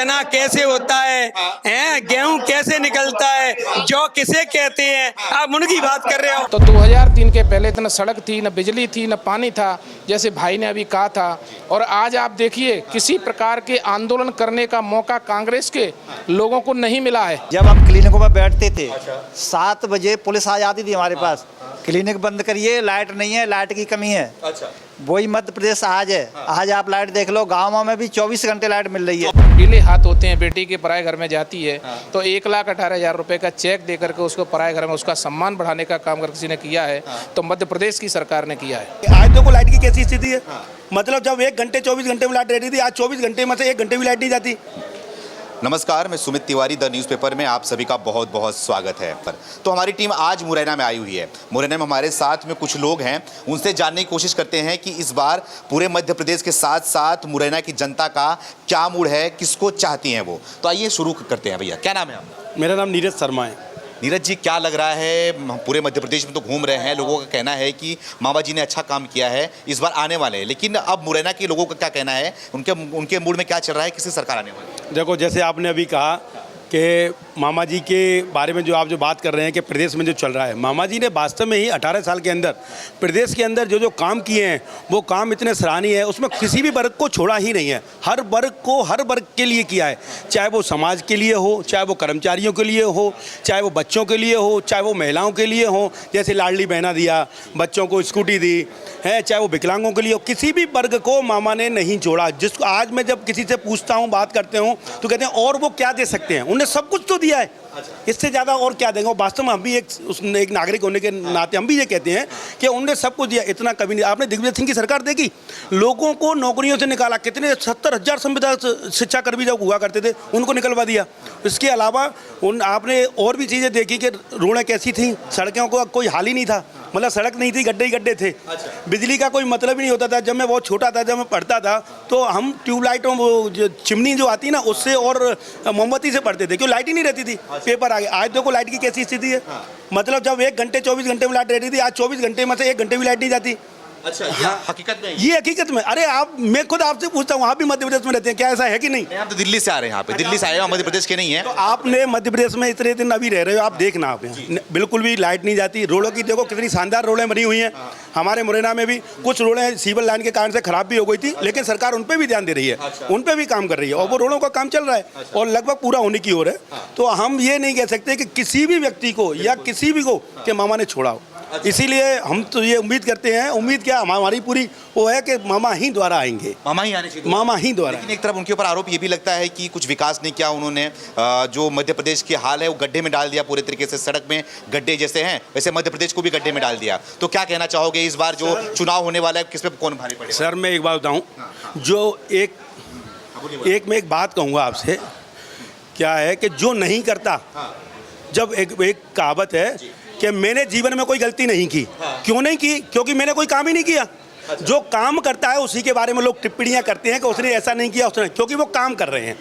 चना कैसे होता है, गेहूं कैसे निकलता है, जौ किसे कहते हैं, आप उनकी बात कर रहे हो। तो 2003 के पहले इतना सड़क थी, न बिजली थी, न पानी था, जैसे भाई ने अभी कहा था। और आज आप देखिए किसी प्रकार के आंदोलन करने का मौका कांग्रेस के लोगों को नहीं मिला है। जब हम क्लिनिकों में बैठते थे 7 बजे पुलिस आ जाती थी हमारे पास, क्लिनिक बंद करिए, लाइट नहीं है, लाइट की कमी है। वही मध्य प्रदेश आज है। आज आप लाइट देख लो, गाँव में भी 24 घंटे लाइट मिल रही है। पीले हाथ होते हैं, बेटी के पराए घर में जाती है तो 1,18,000 रुपए का चेक दे करके उसको पराए घर में उसका सम्मान बढ़ाने का काम किसी ने किया है तो मध्य प्रदेश की सरकार ने किया है। आज देखो लाइट की कैसी स्थिति है। मतलब जब 1 घंटे 24 घंटे में लाइट रहती थी, आज 24 घंटे में से 1 घंटे भी लाइट नहीं जाती। नमस्कार, मैं सुमित तिवारी, द न्यूज़पेपर में आप सभी का बहुत बहुत स्वागत है। तो हमारी टीम आज मुरैना में आई हुई है। मुरैना में हमारे साथ में कुछ लोग हैं, उनसे जानने की कोशिश करते हैं कि इस बार पूरे मध्य प्रदेश के साथ साथ मुरैना की जनता का क्या मूड है, किसको चाहती हैं वो। तो आइए शुरू करते हैं। भैया क्या नाम है आपका? मेरा नाम नीरज शर्मा है। नीरज जी, क्या लग रहा है, पूरे मध्य प्रदेश में तो घूम रहे हैं, लोगों का कहना है कि मामा जी ने अच्छा काम किया है, इस बार आने वाले हैं, लेकिन अब मुरैना के लोगों का क्या कहना है, उनके मूड में क्या चल रहा है, किसकी सरकार आने वाली है? देखो, जैसे आपने अभी कहा कि मामा जी के बारे में जो आप बात कर रहे हैं कि प्रदेश में जो चल रहा है, मामा जी ने वास्तव में ही 18 साल के अंदर प्रदेश के अंदर जो काम किए हैं वो काम इतने सराहनीय है। उसमें किसी भी वर्ग को छोड़ा ही नहीं है, हर वर्ग के लिए किया है। चाहे वो समाज के लिए हो, चाहे वो कर्मचारियों के लिए हो, चाहे वो बच्चों के लिए हो, चाहे वो महिलाओं के लिए हो, जैसे लाडली बहना दिया, बच्चों को स्कूटी दी है, चाहे वो विकलांगों के लिए हो, किसी भी वर्ग को मामा ने नहीं छोड़ा। जिसको आज मैं जब किसी से पूछता हूँ, बात करते हूँ, तो कहते हैं और वो क्या दे सकते हैं, उन्हें सब कुछ तो दिया है, इससे ज़्यादा और क्या देंगे। वास्तव में हम भी एक नागरिक होने के नाते हम भी ये कहते हैं कि उन्होंने सब कुछ दिया, इतना कभी नहीं। आपने दिग्विजय सिंह की सरकार देखी, लोगों को नौकरियों से निकाला, कितने 70,000 संविदा शिक्षा कर्मी जब हुआ करते थे उनको निकलवा दिया। इसके अलावा आपने और भी चीज़ें देखी कि रोडें कैसी थी, सड़कों का कोई हाल ही नहीं था, मतलब सड़क नहीं थी, गड्ढे ही गड्ढे थे। बिजली का कोई मतलब ही नहीं होता था। जब मैं बहुत छोटा था, जब मैं पढ़ता था, तो हम ट्यूबलाइटों, वो चिमनी जो आती ना, उससे और मोमबत्ती से पढ़ते थे, क्यों लाइट ही नहीं रहती थी, पेपर आ गया। आज देखो लाइट की कैसी स्थिति है। मतलब जब 1 घंटे 24 घंटे में लाइट रहती थी, आज 24 घंटे में से 1 घंटे भी लाइट नहीं जाती। अच्छा, हकीकत में ये हकीकत में। अरे मैं खुद आपसे पूछता हूँ, आप भी मध्य प्रदेश में रहते हैं, क्या ऐसा है कि नहीं? आप तो दिल्ली से आ रहे हैं, यहाँ पे दिल्ली से आए हो, मध्य प्रदेश के नहीं है। तो आपने मध्य प्रदेश में इतने दिन अभी रह रहे हो, आप देखना, आप यहाँ बिल्कुल भी लाइट नहीं जाती। रोडों की देखो कितनी शानदार रोडें बनी हुई हैं। हमारे मुरैना में भी कुछ रोडें सिविल लाइन के कारण से खराब भी हो गई थी, लेकिन सरकार उन पर भी ध्यान दे रही है, उन पर भी काम कर रही है, और वो रोडों का काम चल रहा है और लगभग पूरा होने की ओर है। तो हम ये नहीं कह सकते कि किसी भी व्यक्ति को या किसी भी को कि मामा ने छोड़ा हो। इसीलिए हम तो ये उम्मीद करते हैं, उम्मीद क्या हमारी पूरी वो है कि मामा ही द्वारा आएंगे, मामा ही आने चाहिए, मामा ही द्वारा। लेकिन एक तरफ उनके ऊपर आरोप ये भी लगता है कि कुछ विकास नहीं किया उन्होंने। जो मध्य प्रदेश की हाल है वो गड्ढे में डाल दिया, पूरे तरीके से सड़क में गड्ढे जैसे हैं वैसे मध्य प्रदेश को भी गड्ढे में डाल दिया। तो क्या कहना चाहोगे, इस बार जो चुनाव होने वाला है किस पे कौन भारी पड़ेगा? सर मैं एक बात बताऊँ, जो एक मैं एक बात कहूँगा आपसे, क्या है कि जो नहीं करता, जब एक कहावत है कि मैंने जीवन में कोई गलती नहीं की। क्यों नहीं की? क्योंकि मैंने कोई काम ही नहीं किया। जो काम करता है उसी के बारे में लोग टिप्पणियां करते हैं कि उसने ऐसा नहीं किया, उसने, क्योंकि वो काम कर रहे हैं।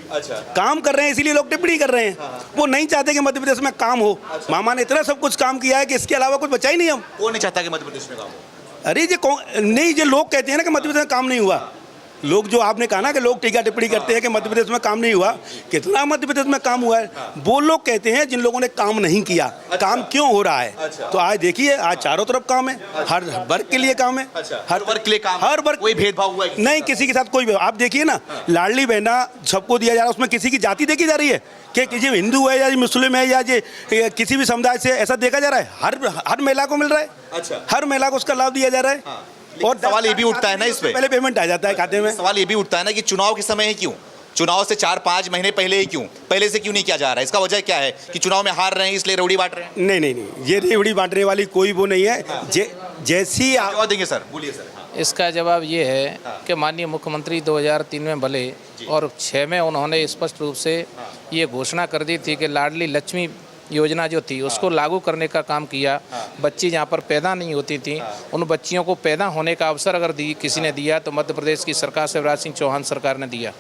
काम कर रहे हैं इसीलिए लोग टिप्पणी कर रहे हैं। वो नहीं चाहते कि मध्य प्रदेश में काम हो। मामा ने इतना सब कुछ काम किया है कि इसके अलावा कुछ बचा ही नहीं। हम कौन नहीं चाहता कि मध्य प्रदेश में काम हो? अरे ये लोग कहते हैं ना कि मध्य प्रदेश में काम नहीं हुआ। लोग जो आपने कहा ना कि लोग टीका टिप्पणी करते हैं कि मध्य प्रदेश में काम नहीं हुआ, कितना मध्य प्रदेश में काम हुआ है वो लोग कहते हैं जिन लोगों ने काम नहीं किया। काम क्यों हो रहा है? तो आज देखिए, आज चारों तरफ काम है, हर वर्ग के लिए काम है, हर वर्ग के लिए काम, हर वर्ग, कोई भेदभाव हुआ नहीं, किसी के साथ कोई। आप देखिए ना, लाडली बहना सबको दिया जा रहा है, उसमें किसी की जाति देखी जा रही है कि किसी हिंदू है या मुस्लिम है या किसी भी समुदाय से, ऐसा देखा जा रहा है। हर महिला को मिल रहा है, हर महिला को उसका लाभ दिया जा रहा है। और सवाल ये भी उठता है ना, इस पे पहले पेमेंट आ जाता है खाते में। सवाल ये भी उठता है ना कि चुनाव के समय ही क्यों, चुनाव से 4-5 महीने पहले ही क्यों, पहले से क्यों नहीं किया जा रहा है? इसका वजह क्या है कि चुनाव में हार रहे हैं इसलिए रेवड़ी बांट रहे हैं? नहीं, ये रेवड़ी बांटने वाली कोई वो नहीं है। जैसी आप जवाब देंगे सर, बोलिए सर। इसका जवाब ये है कि माननीय मुख्यमंत्री 2003 में भले और 6 में उन्होंने स्पष्ट रूप से ये घोषणा कर दी थी कि लाडली लक्ष्मी योजना जो थी उसको लागू करने का काम किया। बच्ची जहाँ पर पैदा नहीं होती थी उन बच्चियों को पैदा होने का अवसर अगर किसी ने दिया तो मध्य प्रदेश की सरकार शिवराज सिंह चौहान सरकार ने दिया।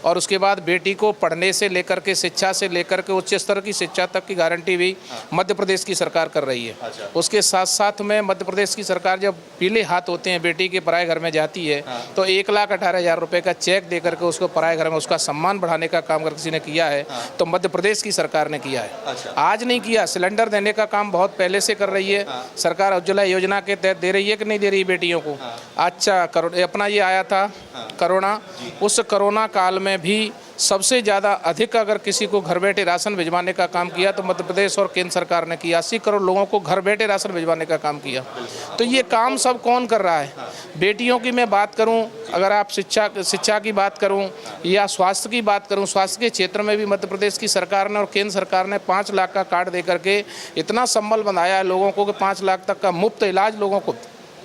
और उसके बाद बेटी को पढ़ने से लेकर के शिक्षा से लेकर के उच्च स्तर की शिक्षा तक की गारंटी भी मध्य प्रदेश की सरकार कर रही है। उसके साथ साथ में मध्य प्रदेश की सरकार जब पीले हाथ होते हैं बेटी के पराए घर में जाती है तो 1,18,000 रुपये का चेक दे करके उसको पराए घर में उसका सम्मान बढ़ाने का काम अगर किसी ने किया है तो मध्य प्रदेश की सरकार ने किया है। आज नहीं किया, सिलेंडर देने का काम बहुत पहले से कर रही है सरकार। उज्ज्वला योजना के तहत दे रही है कि नहीं दे रही बेटियों को? अच्छा, अपना ये आया था कोरोना, उस कोरोना काल में भी सबसे ज़्यादा अधिक अगर किसी को घर बैठे राशन भिजवाने का काम किया तो मध्य प्रदेश और केंद्र सरकार ने किया। 80 करोड़ लोगों को घर बैठे राशन भिजवाने का काम किया। तो ये काम सब कौन कर रहा है? बेटियों की मैं बात करूं, अगर आप शिक्षा की बात करूं या स्वास्थ्य की बात करूं, स्वास्थ्य के क्षेत्र में भी मध्य प्रदेश की सरकार ने और केंद्र सरकार ने 5 लाख का कार्ड दे करके इतना संबल बनाया है लोगों को कि 5 लाख तक का मुफ्त इलाज लोगों को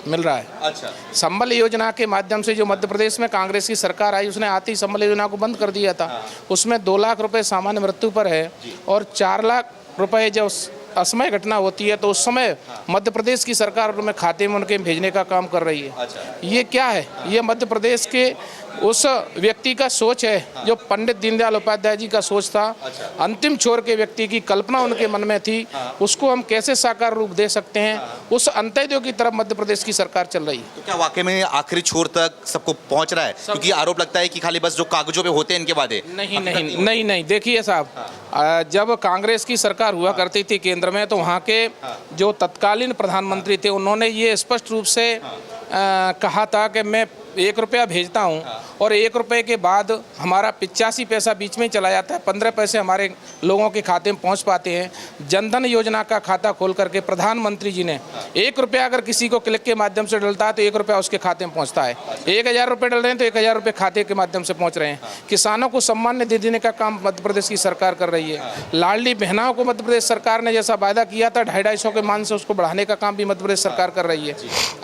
मिल रहा है। अच्छा, संबल योजना के माध्यम से जो मध्य प्रदेश में कांग्रेस की सरकार आई उसने आती संबल योजना को बंद कर दिया था। उसमें 2 लाख रुपए सामान्य मृत्यु पर है और 4 लाख रुपए जब असमय घटना होती है तो उस समय मध्य प्रदेश की सरकार उनमें खाते में उनके भेजने का काम कर रही है। ये क्या है? ये मध्य प्रदेश के उस व्यक्ति का सोच है जो पंडित दीनदयाल उपाध्याय जी का सोच था। अंतिम छोर के व्यक्ति की कल्पना उनके मन में थी, उसको हम कैसे साकार रूप दे सकते हैं, उस अंत्योदय की तरफ मध्य प्रदेश की सरकार चल रही है। तो क्या वाकई में आखिरी छोर तक सबको पहुंच रहा है? क्योंकि आरोप लगता है कि खाली बस जो कागजों पे होते हैं इनके वादे। नहीं, देखिए साहब, जब कांग्रेस की सरकार हुआ करती थी केंद्र में तो वहाँ के जो तत्कालीन प्रधानमंत्री थे उन्होंने ये स्पष्ट रूप से कहा था कि मैं 1 रुपया भेजता हूँ और 1 रुपये के बाद हमारा 85 पैसा बीच में चला जाता है, 15 पैसे हमारे लोगों के खाते में पहुँच पाते हैं। जनधन योजना का खाता खोल करके प्रधानमंत्री जी ने 1 रुपया अगर किसी को क्लिक के माध्यम से डलता है तो 1 रुपया उसके खाते में पहुँचता है। 1,000 रुपये डल रहे हैं तो 1,000 रुपये खाते के माध्यम से पहुँच रहे हैं। किसानों को सम्मान निधि देने का काम मध्य प्रदेश की सरकार कर रही है। लाडली बहनाओं को मध्य प्रदेश सरकार ने जैसा वायदा किया था 250 के मान से उसको बढ़ाने का काम भी मध्य प्रदेश सरकार कर रही है।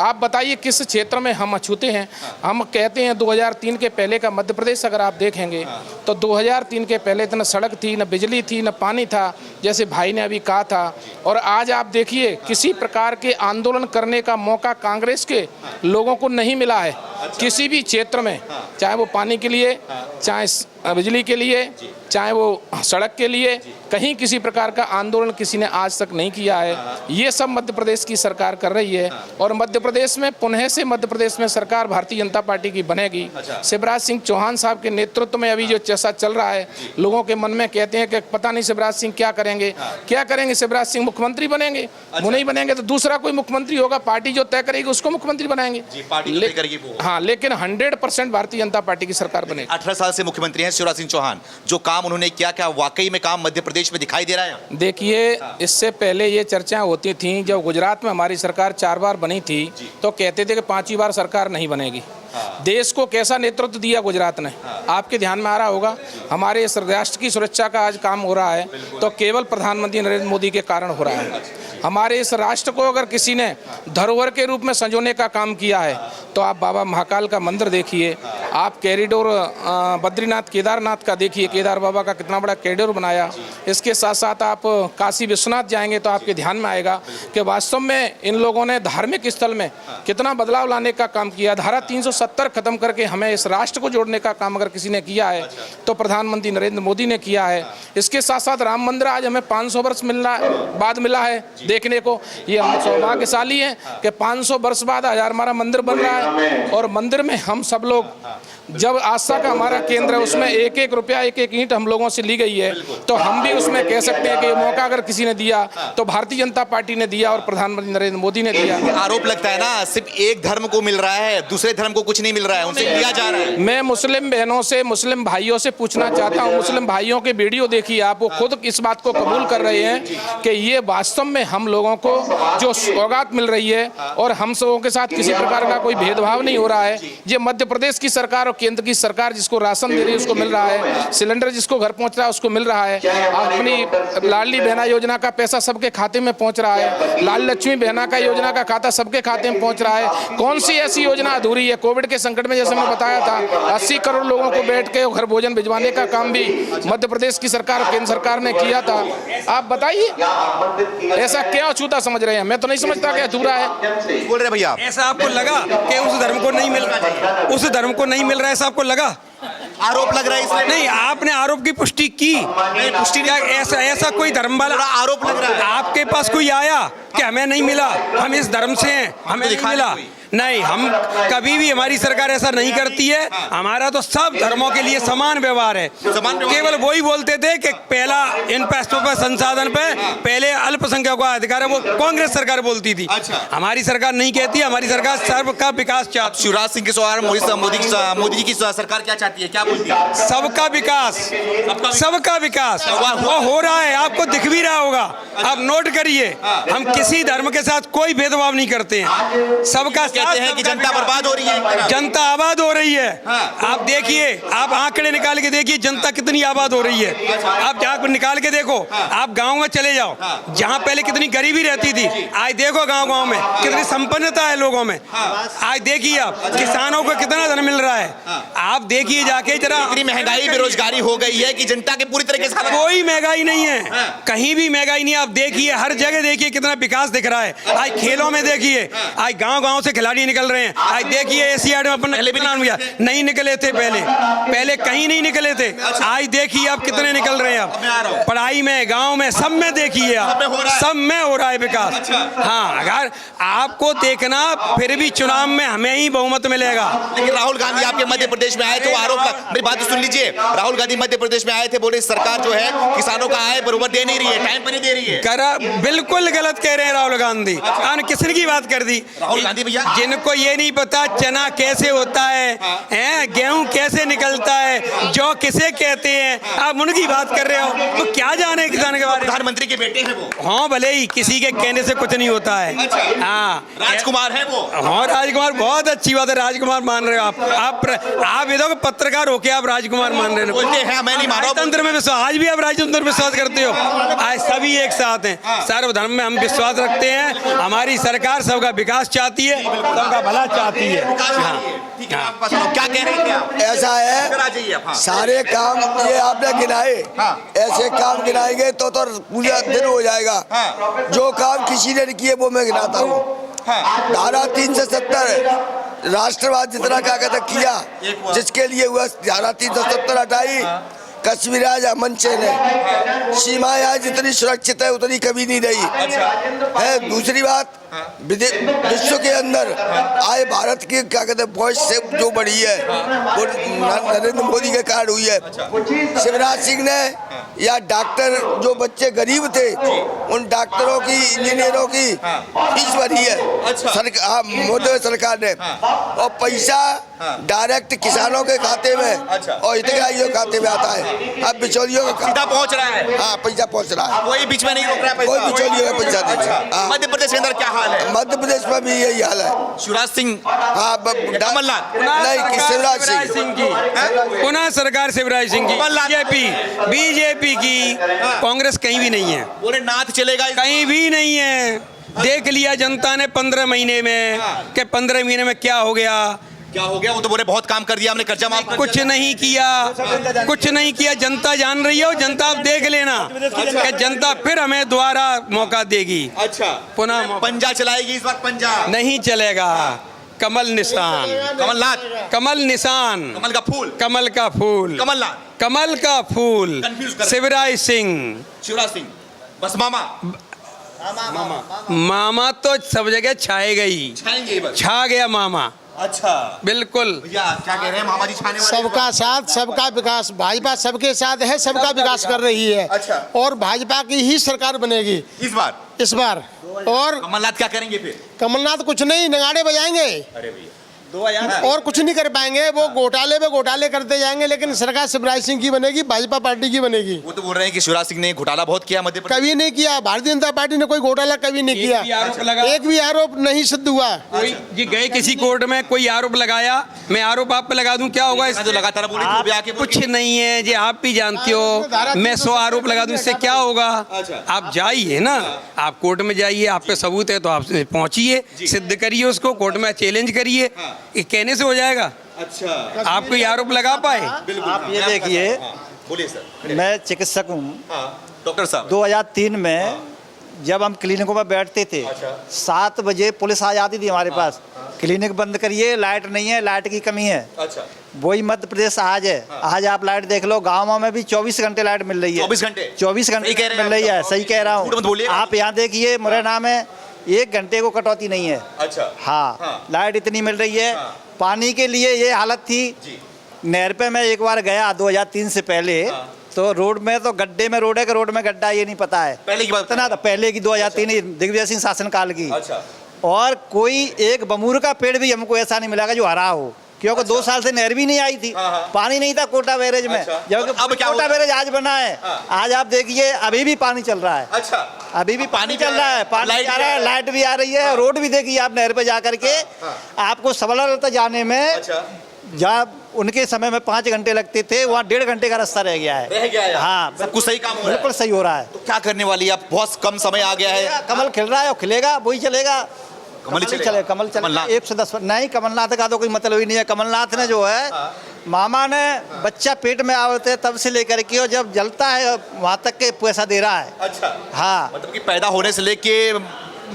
आप बताइए किस क्षेत्र में हम अछूते हैं? हम कहते हैं 2003 के पहले का मध्य प्रदेश अगर आप देखेंगे तो 2003 के पहले इतना सड़क थी, न बिजली थी, न पानी था, जैसे भाई ने अभी कहा था। और आज आप देखिए किसी प्रकार के आंदोलन करने का मौका कांग्रेस के लोगों को नहीं मिला है किसी भी क्षेत्र में, चाहे वो पानी के लिए, चाहे बिजली के लिए, चाहे वो सड़क के लिए, कहीं किसी प्रकार का आंदोलन किसी ने आज तक नहीं किया है। ये सब मध्य प्रदेश की सरकार कर रही है और मध्य प्रदेश में पुनः से मध्य प्रदेश में सरकार भारतीय जनता पार्टी की बनेगी। शिवराज सिंह चौहान साहब के नेतृत्व में अभी जो जैसा चल रहा है, लोगों के मन में कहते हैं कि पता नहीं शिवराज सिंह क्या करेंगे, क्या करेंगे। शिवराज सिंह मुख्यमंत्री बनेंगे, वो नहीं बनेंगे तो दूसरा कोई मुख्यमंत्री होगा, पार्टी जो तय करेगी उसको मुख्यमंत्री बनाएंगे। हाँ, लेकिन 100% भारतीय जनता पार्टी की सरकार बनेगी। 18 साल से मुख्यमंत्री हैं शिवराज सिंह चौहान, जो काम उन्होंने किया, क्या वाकई में काम मध्य प्रदेश में दिखाई दे रहा है? देखिए, इससे पहले ये चर्चाएं होती थी जब गुजरात में हमारी सरकार 4 बार बनी थी तो कहते थे कि 5वीं बार सरकार नहीं बनेगी। देश को कैसा नेतृत्व दिया गुजरात ने, आपके ध्यान में आ रहा होगा। हमारे इस राष्ट्र की सुरक्षा का आज काम हो रहा है तो केवल प्रधानमंत्री नरेंद्र मोदी के कारण हो रहा है। हमारे इस राष्ट्र को अगर किसी ने धरोहर के रूप में संजोने का काम किया है तो आप बाबा महाकाल का मंदिर देखिए, आप कॉरिडोर बद्रीनाथ केदारनाथ का देखिए, केदार बाबा का कितना बड़ा कॉरिडोर बनाया। इसके साथ साथ आप काशी विश्वनाथ जाएंगे तो आपके ध्यान में आएगा कि वास्तव में इन लोगों ने धार्मिक स्थल में कितना बदलाव लाने का काम किया। धारा 370 खत्म करके हमें इस राष्ट्र को जोड़ने का काम अगर किसी ने किया है तो प्रधानमंत्री नरेंद्र मोदी ने किया है। इसके साथ साथ राम मंदिर आज हमें 500 वर्ष बाद मिला है देखने को। ये हम सौभाग्यशाली हैं कि 500 वर्ष बाद आज हमारा मंदिर बन रहा है और मंदिर में हम सब लोग, जब आस्था का हमारा केंद्र है उसमें 1-1 रुपया 1-1 ईंट हम लोगों से ली गई है तो हम भी उसमें कह सकते हैं कि ये मौका अगर किसी ने दिया तो भारतीय जनता पार्टी ने दिया और प्रधानमंत्री नरेंद्र मोदी ने दिया। आरोप लगता है ना सिर्फ एक धर्म को मिल रहा है, दूसरे धर्म को कुछ नहीं मिल रहा है, उनसे लिया जा रहा है। मैं मुस्लिम बहनों से, मुस्लिम भाइयों से पूछना चाहता हूँ, मुस्लिम भाइयों के वीडियो देखिए आप, वो खुद इस बात को कबूल कर रहे हैं कि ये वास्तव में हम लोगों को जो सौगात मिल रही है और हम सबों के साथ किसी प्रकार का कोई भेदभाव नहीं हो रहा है। ये मध्य प्रदेश की सरकार और केंद्र की सरकार जिसको राशन दे रही है उसको मिल रहा है, सिलेंडर जिसको घर पहुंच रहा है उसको मिल रहा है, अपनी लाडली बहना योजना का पैसा सबके खाते में पहुंच रहा है, लाल लक्ष्मी बहना का योजना का खाता सबके खाते में पहुंच रहा है। कौन सी ऐसी योजना अधूरी है? कोविड के संकट में जैसे मैं बताया था 80 करोड़ लोगों को बैठ के घर भोजन भिजवाने का काम भी मध्य प्रदेश की सरकार और केंद्र सरकार ने किया था। आप बताइए ऐसा क्या अछूता समझ रहे हैं? मैं तो नहीं समझता कि अधूरा है। बोल रहे भैया ऐसा आपको लगा कि उस धर्म को नहीं मिल रहा, उस धर्म को नहीं मिल रहा है, ऐसा आपको लगा? आरोप लग रहा है इसलिए नहीं, आपने आरोप की पुष्टि की। पुष्टि क्या ऐसा कोई धर्म वाला आरोप लग रहा है? आपके पास कोई आया कि हमें नहीं मिला, हम इस धर्म से हैं, हमें नहीं मिला? नहीं, हम कभी भी, हमारी सरकार ऐसा नहीं करती है। हमारा तो सब धर्मों के लिए समान व्यवहार है। केवल वही बोलते थे कि पहला इन पैसों पर संसाधन पे पहले अल्पसंख्यकों का अधिकार है, वो कांग्रेस सरकार बोलती थी। हमारी सरकार नहीं कहती, हमारी सरकार सर्व का विकास चाहती। शिवराज सिंह की सरकार, मोदी जी की सरकार क्या चाहती है, क्या बोलती है? सबका विकास, सबका विकास वो हो रहा है, आपको दिख भी रहा होगा। आप नोट करिए, हम किसी धर्म के साथ कोई भेदभाव नहीं करते हैं। सबका कहते हैं कि जनता बर्बाद हो रही है, जनता आबाद हो रही है। आप देखिए, आप आंकड़े निकाल के देखिए जनता कितनी आबाद हो रही है। आप जहाँ निकाल के देखो, आप गांव में चले जाओ, जहाँ पहले कितनी गरीबी रहती थी, आज देखो गांव गांव में कितनी संपन्नता है लोगों में। आज देखिए आप किसानों को कितना धन मिल रहा है, आप देखिए जाके जरा। इतनी महंगाई बेरोजगारी हो गई है कि जनता के पूरी तरीके से कोई महंगाई नहीं है, कहीं भी महंगाई नहीं। आप देखिए हर जगह देखिए कितना विकास दिख रहा है। आज खेलों में देखिए, आज गांव गांव से खिलाड़ी निकल रहे हैं। आज देखिए एशियाड में अपना नाम लिया, नहीं निकले थे पहले कहीं नहीं निकले थे। आज देखिए आप कितने निकल रहे हैं। आप पढ़ाई में, गांव में, सब में देखिए आप, सब में हो रहा है विकास। हाँ, अगर आपको देखना फिर भी चुनाव में हमें ही बहुमत मिलेगा। लेकिन राहुल गांधी आपके मध्य प्रदेश में आए थे, आरोप, मेरी बात तो सुन लीजिए। राहुल गांधी मध्य प्रदेश में आए थे, बोले सरकार जो है किसानों का आय बराबर दे नहीं रही है, टाइम पर नहीं दे रही है। बिल्कुल गलत कह रहे हैं राहुल गांधी। किसने की बात कर दी? राहुल गांधी भैया, जिनको ये नहीं पता चना कैसे होता है, गेहूं कैसे निकलता है, जौ किसे कहते हैं, आप उनकी बात कर रहे हो, तो क्या जाने किसान के बारे में? प्रधानमंत्री के बेटे हैं वो। हाँ, भले ही किसी के कहने से कुछ नहीं होता है। हाँ, राजकुमार है वो। हाँ, राजकुमार, बहुत अच्छी बात है, राजकुमार मान रहे हो आप ये तो पत्रकार होके आप राजकुमार मान रहे हो। बोलते हैं, मैं नहीं मान रहा हूं। राजतंत्र में विश्वास, आज भी आप राजतंत्र में विश्वास करते हो। आज सभी एक साथ हैं, सर्वधर्म में हम विश्वास रखते हैं। हमारी सरकार सबका विकास चाहती है, सबका भला चाहती है। ठीक है, आप बताओ क्या कह रहे थे आप? ऐसा है, सारे काम ये आपने गिनाए, ऐसे काम गिनाएंगे तो पूरा दिन हो जाएगा। जो काम किसी ने नहीं किए वो मैं गिनाता हूँ। धारा 370 राष्ट्रवाद जितना क्या कहते किया, जिसके लिए हुआ धारा 370 हटाई कश्मीर आज अमन चैन है। सीमाएं आज जितनी सुरक्षित है उतनी कभी नहीं रही है। दूसरी बात, विश्व के अंदर आए भारत की क्या कहते हैं वॉइस से जो बढ़ी है वो नरेंद्र मोदी के कारण हुई है। शिवराज सिंह ने या डॉक्टर जो बच्चे गरीब थे उन डॉक्टरों की, इंजीनियरों की फीस भरी है मोदी सरकार ने, और पैसा डायरेक्ट किसानों के खाते में और हितग्राहियों के खाते में आता है। अब बिचौलियों का सीधा पहुंच रहा है। हाँ, पैसा पहुंच रहा है, कोई बीच में नहीं रोक रहा है, कोई बिचौलियों का पैसा नहीं। मध्य प्रदेश के अंदर क्या हाल है? मध्य प्रदेश में भी यही हाल है। शिवराज सिंह, हाँ, कमलनाथ नहीं, शिवराज सिंह की पुनः सरकार, शिवराज सिंह की, बीजेपी की, कांग्रेस कहीं भी नहीं है। बोले नाथ चलेगा, कहीं भी नहीं है। देख लिया जनता ने 15 महीने में कि 15 महीने में क्या हो गया। क्या हो गया? वो तो बोले बहुत काम कर दिया हमने, कर्जा माफ कर कुछ नहीं किया, कुछ नहीं किया। जनता जान रही है, और जनता आप देख लेना कि जनता फिर हमें दोबारा मौका देगी। अच्छा, पुनः पंजा चलाएगी इस बार? पंजा नहीं चलेगा, कमल निशान, कमलनाथ, कमल निशान, कमल का फूल, कमल का फूल, कमलनाथ, कमल का फूल, शिवराज सिंह, शिवराज सिंह, बस मामा मामा तो सब जगह छाएगा ही, छाएंगे बस, छा गया मामा। अच्छा, बिल्कुल। भैया क्या कह रहे हैं? मामा जी छाने वाले? सबका साथ, सबका विकास, भाजपा सबके साथ है, सबका विकास कर रही है। अच्छा। और भाजपा की ही सरकार बनेगी इस बार। और कमलनाथ क्या करेंगे फिर? कमलनाथ कुछ नहीं, नगाड़े बजाएंगे। अरे भैया, और कुछ नहीं कर पाएंगे। वो घोटाले पे घोटाले करते जाएंगे, लेकिन सरकार शिवराज सिंह की बनेगी, भाजपा पार्टी की बनेगी। वो तो बोल रहे हैं कि शिवराज सिंह ने घोटाला बहुत किया मध्य प्रदेश। कभी नहीं किया, भारतीय जनता पार्टी ने कोई घोटाला कभी नहीं एक भी किया। आरोप लगा? एक भी आरोप नहीं सिद्ध हुआ। कोई जी गए किसी कोर्ट में, कोई आरोप लगाया, मैं आरोप आप पे लगा दूं, क्या होगा? तो लगातार बोले कि वो भी आके बोल कुछ नहीं है जी, आप भी जानते हो, मैं 100 आरोप लगा दूं, इससे क्या होगा? आप जाइए ना, आप कोर्ट में जाइए, आप पे सबूत है तो आप पहुंचिए, सिद्ध करिए उसको, कोर्ट में चैलेंज करिए। ये कहने से हो जाएगा? अच्छा, आप कोई आरोप लगा पाए? आप ये देखिए, बोलिए सर। मैं चिकित्सक हूँ। डॉक्टर साहब, 2003 में जब हम क्लिनिकों में बैठते थे, 7 बजे पुलिस आ जाती थी हमारे पास, क्लिनिक बंद करिए, लाइट नहीं है, लाइट की कमी है। अच्छा, वही मध्य प्रदेश आज है। आज आप लाइट देख लो, गाँव में भी 24 घंटे लाइट मिल रही है। 24 घंटे? 24 घंटे सही कह रहे हैं मिल रही है, सही कह रहा झूठ मत हूँ। बोलिए। आप यहाँ देखिए, मुरैना में 1 घंटे को कटौती नहीं है। अच्छा, हाँ, लाइट इतनी मिल रही है। पानी के लिए ये हालत थी। नहर पे मैं एक बार गया 2003 से पहले, तो रोड में तो गड्ढे में रोड है कि रोड में गड्ढा ये नहीं पता है। पहले की बात इतना था, पहले की 2003 दिग्विजय सिंह शासन काल की। अच्छा, और कोई एक बमूर का पेड़ भी हमको ऐसा नहीं मिला जो हरा हो, क्योंकि 2 साल से नहर भी नहीं आई थी, पानी नहीं था कोटा बैरेज में। जबकि अब क्या कोटा हुआ? बैरेज आज बना है। आज आप देखिए, अभी भी पानी चल रहा है। अच्छा, अभी भी पानी चल रहा है, पानी लाइट आ रहा है, लाइट भी आ रही है, रोड भी देखिए आप नहर पे जा करके। आपको सबला रहता जाने में, जहाँ उनके समय में 5 घंटे लगते थे, वहाँ 1.5 घंटे का रास्ता रह गया है। रह गया है। हाँ, सब कुछ सही काम हो रहा है। बिल्कुल सही हो रहा है। तो क्या करने वाली है? आप बहुत कम समय आ गया है। कमल खिल रहा है और खिलेगा, वही चलेगा। कमल ही ही चलेगा। कमल चलेगा। कमलनाथ। 110 नहीं, कमलनाथ का तो कोई मतलब ही नहीं है। कमलनाथ ने जो है, मामा ने बच्चा पेट में आवते है तब से लेकर के, और जब जलता है वहाँ तक के पैसा दे रहा है। अच्छा, हाँ, मतलब कि पैदा होने से लेके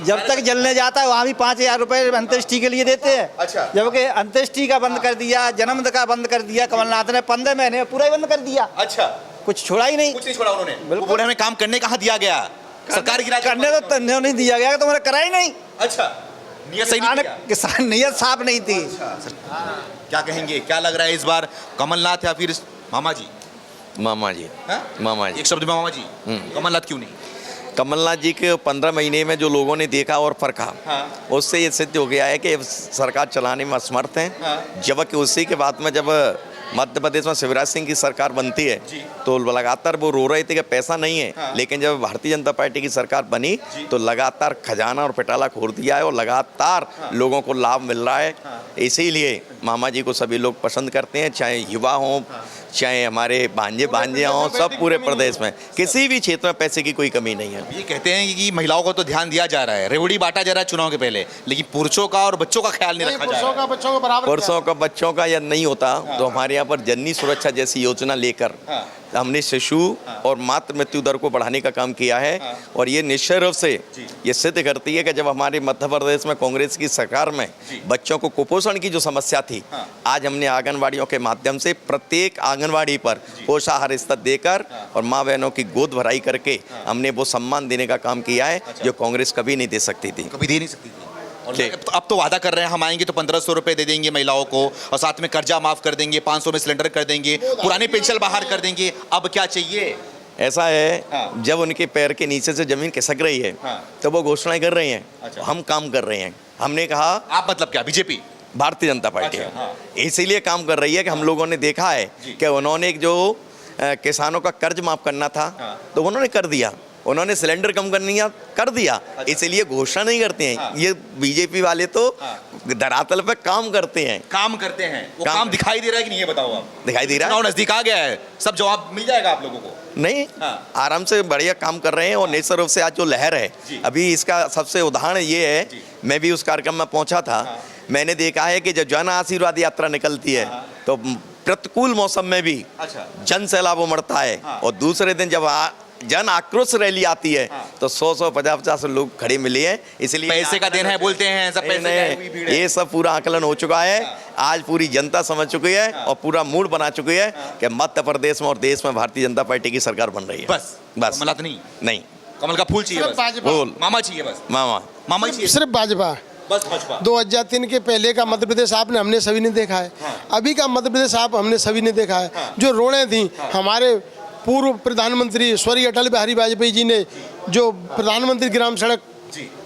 जब तक जलने जाता है वहाँ भी 5,000 रुपए अंत्येष्टि के लिए देते हैं। अच्छा। जबकि अंत्येष्टि का बंद कर दिया, जन्म का बंद कर दिया कमलनाथ ने, 15 महीने में पूरा ही बंद कर दिया। अच्छा, कुछ छोड़ा ही नहीं। कुछ नहीं छोड़ा उन्होंने। बिल्कुल। वो बोले हमें काम करने कहाँ दिया गया, सरकार गिरा करने तो नहीं दिया गया, तो मैंने करा ही नहीं। अच्छा, नियत सही नहीं किया। किसान नियत साफ नहीं थी। क्या कहेंगे, क्या लग रहा है इस बार कमलनाथ या फिर मामा जी? मामा जी, हाँ? मामा जी। एक शब्द में मामा जी। कमलनाथ क्यों नहीं? कमलनाथ जी के 15 महीने में जो लोगों ने देखा और परखा, हाँ। उससे ये सिद्ध हो गया है कि सरकार चलाने में असमर्थ हैं। हाँ। जबकि उसी के बाद में जब मध्य प्रदेश में शिवराज सिंह की सरकार बनती है, तो लगातार वो रो रहे थे कि पैसा नहीं है। हाँ। लेकिन जब भारतीय जनता पार्टी की सरकार बनी, तो लगातार खजाना और पिटाला खोल दिया है और लगातार लोगों को लाभ मिल रहा है। इसीलिए मामा जी को सभी लोग पसंद करते हैं, चाहे युवा हों, चाहे हमारे भांजे हों, सब पूरे प्रदेश में किसी भी क्षेत्र में पैसे की कोई कमी नहीं है। ये कहते हैं कि महिलाओं को तो ध्यान दिया जा रहा है, रेवड़ी बांटा जा रहा है चुनाव के पहले, लेकिन पुरुषों का और बच्चों का ख्याल नहीं रखा जा पुरुषों रहा का बच्चों को बराबर पुरुषों का बच्चों का यदि नहीं होता, तो हमारे यहाँ पर जननी सुरक्षा जैसी योजना लेकर हमने शिशु और मातृ मृत्यु दर को बढ़ाने का काम किया है। और ये निश्चय रूप से ये सिद्ध करती है कि जब हमारे मध्य प्रदेश में कांग्रेस की सरकार में बच्चों को कुपोषण की जो समस्या थी, आज हमने आंगनवाड़ियों के माध्यम से प्रत्येक आंगनवाड़ी पर पोषाहार स्तर देकर और माँ बहनों की गोद भराई करके हमने वो सम्मान देने का काम किया है, जो कांग्रेस कभी नहीं दे सकती थी। कभी दे नहीं सकती थी। और अब तो वादा कर रहे हैं, हम आएंगे तो 1500 रुपए दे देंगे महिलाओं को, और साथ में कर्जा माफ कर देंगे, 500 में सिलेंडर कर देंगे, पुरानी पेंशन बाहर कर देंगे। अब क्या चाहिए? ऐसा है, जब उनके पैर के नीचे से जमीन खिसक रही है, तो वो घोषणाएं कर रहे हैं। अच्छा। हम काम कर रहे हैं। हमने कहा, आप मतलब क्या, बीजेपी? भारतीय जनता पार्टी अच्छा, इसीलिए काम कर रही है कि हम लोगों ने देखा है कि उन्होंने एक जो किसानों का कर्ज माफ करना था, तो उन्होंने कर दिया। उन्होंने सिलेंडर कम करनी कर दिया। इसलिए घोषणा नहीं करते हैं। ये बीजेपी वाले तो धरातल पे काम करते हैं। काम करते हैं, वो काम दिखाई दे रहा है कि नहीं, ये बताओ आप। दिखाई दे रहा है, चुनाव नजदीक आ गया है, सब जवाब मिल जाएगा आप लोगों को। नहीं, आराम से बढ़िया काम कर रहे हैं। और निश्चित रूप से आज जो लहर है, अभी इसका सबसे उदाहरण ये है, मैं भी उस कार्यक्रम में पहुंचा था। मैंने देखा है कि जब जन आशीर्वाद यात्रा निकलती है, तो प्रतिकूल मौसम में भी जन सैलाब उमड़ता है। और दूसरे दिन जब जन आक्रोश रैली आती है, तो 100-150 लोग खड़े मिले हैं। इसलिए पैसे का देना है बोलते हैं, सब पैसे का हुई भीड़ है। ये सब पूरा आकलन हो चुका है। आज पूरी जनता समझ चुकी है और पूरा मूड बना चुकी है कि मध्य प्रदेश में और देश में भारतीय जनता पार्टी की सरकार बन रही है। बस कमलनाथ नहीं, कमल का फूल चाहिए, बस फूल, मामा चाहिए, बस मामा ही चाहिए, सिर्फ भाजपा। बस भाजपा। 2003 के पहले का मध्य प्रदेश आपने हमने सभी ने देखा है। अभी का मध्य प्रदेश हमने सभी ने देखा है। जो रोड़ें थी, हमारे पूर्व प्रधानमंत्री स्वर्गीय अटल बिहारी वाजपेयी जी ने जो प्रधानमंत्री ग्राम सड़क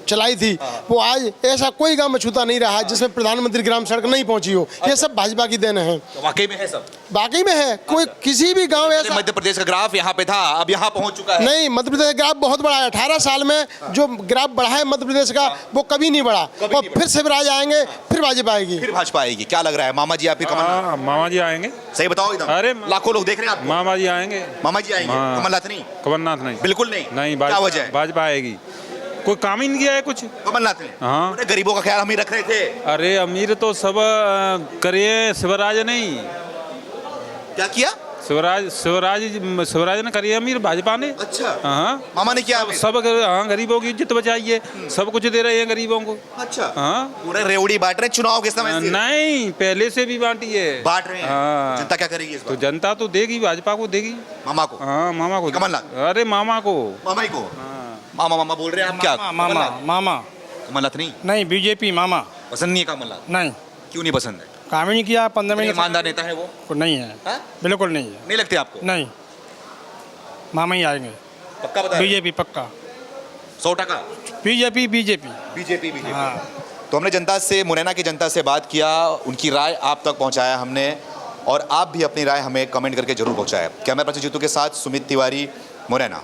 चलाई थी वो आज ऐसा कोई गांव में छूता नहीं रहा है जिसमें प्रधानमंत्री ग्राम सड़क नहीं पहुंची हो। ये सब भाजपा की देन है। तो वाकई में है सब? बाकी में है, कोई किसी भी गांव ऐसा मध्य प्रदेश का ग्राफ यहाँ पे था, अब यहाँ पहुंच चुका है। नहीं, मध्य प्रदेश का ग्राफ बहुत बड़ा है। 18 साल में जो ग्राफ बढ़ा है मध्य प्रदेश का वो कभी नहीं बढ़ा। और फिर शिवराज आएंगे, फिर भाजपा आएगी। फिर भाजपा आएगी। क्या लग रहा है मामा जी आपके? कमलनाथ मामा जी आएंगे। सही बताओ एकदम। अरे लाखों लोग देख रहे हैं आपको। मामा जी आएंगे। मामा जी आएंगे, हाँ। कमलनाथ नहीं? कमलनाथ नहीं, बिल्कुल नहीं। नहीं। क्या वजह है? भाजपा आएगी। कोई काम ही नहीं किया है कुछ कमलनाथ ने। हाँ। उन्हें गरीबों का ख्याल हम ही रख रहे थे। अरे अमीर तो सब करिए, शिवराज नहीं। क्या किया? शिवराज ने करी है अमीर, भाजपा ने। अच्छा। हाँ, मामा ने क्या? सब हाँ, गरीबों की इज्जत बचाइए, सब कुछ दे रहे हैं गरीबों को। अच्छा। हाँ, पूरे रेवड़ी बांट रहे हैं चुनाव के समय से? नहीं, पहले से भी बांटी है। बांट रहे हैं। हाँ। जनता क्या करेगी इस तो बार? जनता तो देगी, भाजपा को देगी। मामा को? हाँ, मामा को। कमलनाथ? अरे मामा को। मामा ही को? मामा मामा बोल रहे हैं आप? क्या मामा कमलनाथ नहीं? नहीं, बीजेपी मामा पसंद नहीं है कमलनाथ? नहीं, क्यों नहीं पसंद है? काम ही नहीं किया 15 महीने। ईमानदार नेता है वो? नहीं है, हाँ? बिल्कुल नहीं है। नहीं लगते आपको? नहीं, मामा ही आएंगे। पक्का बता? बीजेपी पक्का। 100%? BJP BJP. हाँ। तो हमने जनता से, मुरैना की जनता से बात किया, उनकी राय आप तक पहुंचाया हमने, और आप भी अपनी राय हमें कमेंट करके जरूर पहुंचाएं। कैमरा पर्सन जीतू के साथ सुमित तिवारी, मुरैना।